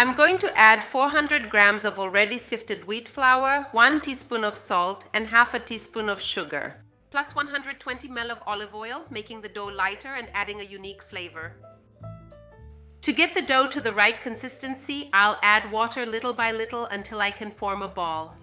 I'm going to add 400 grams of already sifted wheat flour, 1 teaspoon of salt, and half a teaspoon of sugar, plus 120 ml of olive oil, making the dough lighter and adding a unique flavor. To get the dough to the right consistency, I'll add water little by little until I can form a ball.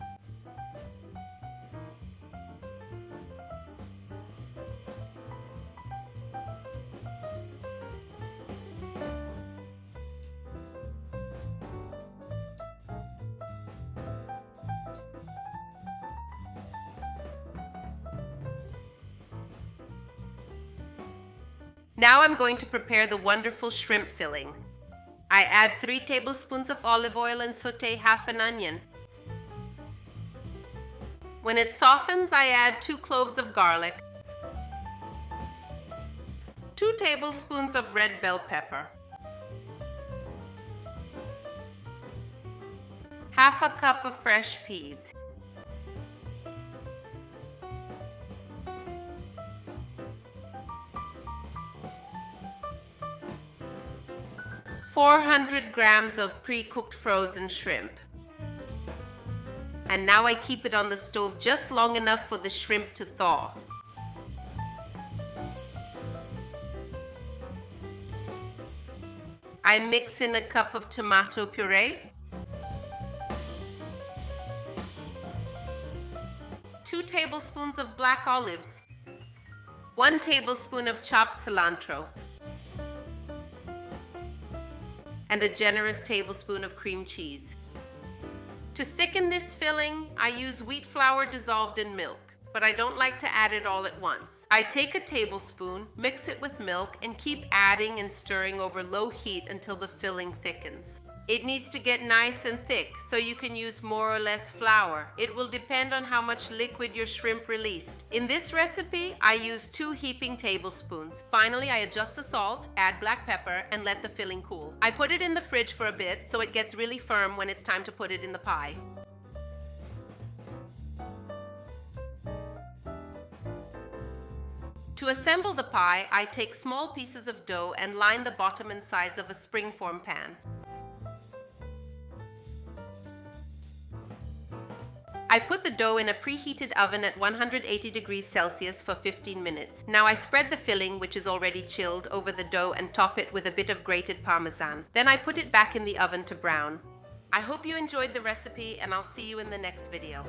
Now I'm going to prepare the wonderful shrimp filling. I add 3 tablespoons of olive oil and saute half an onion. When it softens, I add 2 cloves of garlic, 2 tablespoons of red bell pepper, half a cup of fresh peas, 400 grams of pre-cooked frozen shrimp. And now I keep it on the stove just long enough for the shrimp to thaw. I mix in a cup of tomato puree, 2 tablespoons of black olives, 1 tablespoon of chopped cilantro, and a generous tablespoon of cream cheese. To thicken this filling, I use wheat flour dissolved in milk, but I don't like to add it all at once. I take a tablespoon, mix it with milk, and keep adding and stirring over low heat until the filling thickens. It needs to get nice and thick, so you can use more or less flour. It will depend on how much liquid your shrimp released. In this recipe, I use 2 heaping tablespoons. Finally, I adjust the salt, add black pepper, and let the filling cool. I put it in the fridge for a bit so it gets really firm when it's time to put it in the pie. To assemble the pie, I take small pieces of dough and line the bottom and sides of a springform pan. I put the dough in a preheated oven at 180 degrees Celsius for 15 minutes. Now I spread the filling, which is already chilled, over the dough and top it with a bit of grated Parmesan. Then I put it back in the oven to brown. I hope you enjoyed the recipe, and I'll see you in the next video.